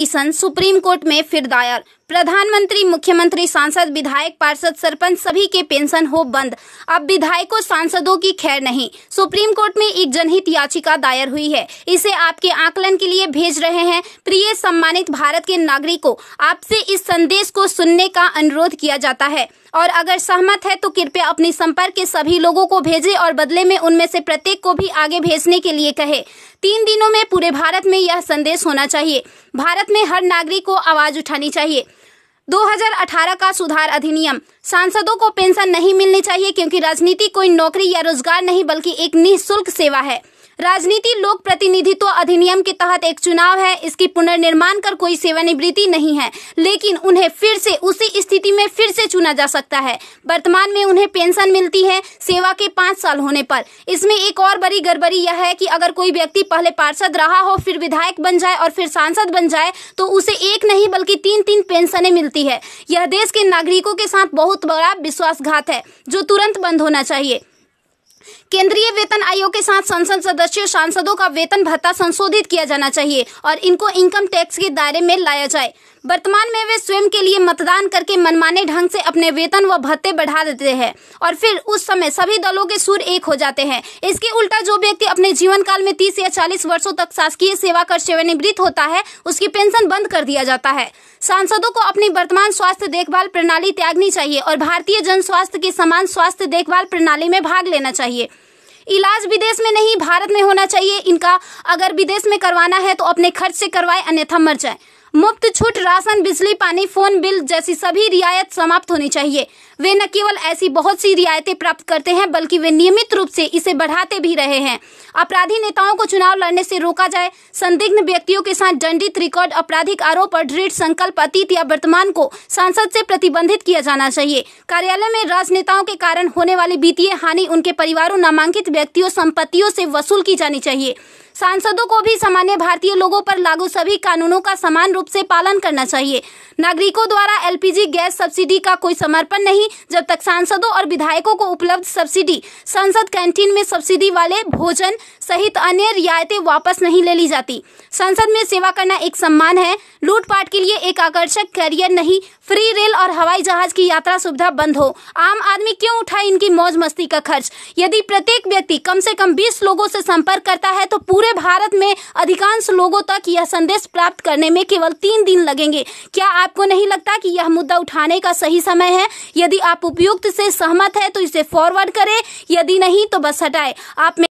Petition supreme court में फिर दायर। प्रधानमंत्री, मुख्यमंत्री, सांसद, विधायक, पार्षद, सरपंच सभी के पेंशन हो बंद। अब विधायकों, सांसदों की खैर नहीं। सुप्रीम कोर्ट में एक जनहित याचिका दायर हुई है। इसे आपके आकलन के लिए भेज रहे हैं। प्रिय सम्मानित भारत के नागरिकों, आपसे इस संदेश को सुनने का अनुरोध किया जाता है और अगर सहमत है तो कृपया अपने संपर्क के सभी लोगों को भेजें और बदले में उनमें से प्रत्येक को भी आगे भेजने के लिए कहे। 3 दिनों में पूरे भारत में यह संदेश होना चाहिए। भारत में हर नागरिक को आवाज उठानी चाहिए। 2018 का सुधार अधिनियम। सांसदों को पेंशन नहीं मिलनी चाहिए क्योंकि राजनीति कोई नौकरी या रोजगार नहीं बल्कि एक निःशुल्क सेवा है। राजनीति लोक प्रतिनिधित्व अधिनियम के तहत एक चुनाव है। इसकी पुनर्निर्माण कर कोई सेवानिवृत्ति नहीं है, लेकिन उन्हें फिर से उसी स्थिति में फिर से चुना जा सकता है। वर्तमान में उन्हें पेंशन मिलती है सेवा के 5 साल होने पर। इसमें एक और बड़ी गड़बड़ी यह है कि अगर कोई व्यक्ति पहले पार्षद रहा हो, फिर विधायक बन जाए और फिर सांसद बन जाए तो उसे एक नहीं बल्कि 3-3 पेंशनें मिलती है। यह देश के नागरिकों के साथ बहुत बड़ा विश्वासघात है जो तुरंत बंद होना चाहिए। केंद्रीय वेतन आयोग के साथ संसद सदस्यों, सांसदों का वेतन भत्ता संशोधित किया जाना चाहिए और इनको इनकम टैक्स के दायरे में लाया जाए। वर्तमान में वे स्वयं के लिए मतदान करके मनमाने ढंग से अपने वेतन व भत्ते बढ़ा देते हैं और फिर उस समय सभी दलों के सुर एक हो जाते हैं। इसके उल्टा जो व्यक्ति अपने जीवन काल में 30 या 40 वर्षों तक शासकीय सेवा कर सेवानिवृत्त होता है, उसकी पेंशन बंद कर दिया जाता है। सांसदों को अपनी वर्तमान स्वास्थ्य देखभाल प्रणाली त्यागनी चाहिए और भारतीय जन स्वास्थ्य के समान स्वास्थ्य देखभाल प्रणाली में भाग लेना चाहिए। इलाज विदेश में नहीं, भारत में होना चाहिए। इनका अगर विदेश में करवाना है तो अपने खर्च से करवाए, अन्यथा मर जाए। मुफ्त छूट, राशन, बिजली, पानी, फोन बिल जैसी सभी रियायत समाप्त होनी चाहिए। वे न केवल ऐसी बहुत सी रियायतें प्राप्त करते हैं बल्कि वे नियमित रूप से इसे बढ़ाते भी रहे हैं। अपराधी नेताओं को चुनाव लड़ने से रोका जाए। संदिग्ध व्यक्तियों के साथ दंडित रिकॉर्ड, आपराधिक आरोप और दृढ़ संकल्प अतीत या वर्तमान को संसद से प्रतिबंधित किया जाना चाहिए। कार्यालय में राजनेताओं के कारण होने वाली वित्तीय हानि उनके परिवारों, नामांकित व्यक्तियों, संपत्तियों से वसूल की जानी चाहिए। सांसदों को भी सामान्य भारतीय लोगों पर लागू सभी कानूनों का समान रूप से पालन करना चाहिए। नागरिकों द्वारा एलपीजी गैस सब्सिडी का कोई समर्पण नहीं जब तक सांसदों और विधायकों को उपलब्ध सब्सिडी, संसद कैंटीन में सब्सिडी वाले भोजन सहित अन्य रियायतें वापस नहीं ले ली जाती। संसद में सेवा करना एक सम्मान है, लूटपाट के लिए एक आकर्षक करियर नहीं। फ्री रेल और हवाई जहाज की यात्रा सुविधा बंद हो। आम आदमी क्यों उठाए इनकी मौज मस्ती का खर्च? यदि प्रत्येक व्यक्ति कम से कम 20 लोगों से संपर्क करता है तो पूरे भारत में अधिकांश लोगों तक यह संदेश प्राप्त करने में केवल 3 दिन लगेंगे। क्या आपको नहीं लगता कि यह मुद्दा उठाने का सही समय है? यदि आप उपयुक्त से सहमत है तो इसे फॉरवर्ड करें, यदि नहीं तो बस हटाएं। आप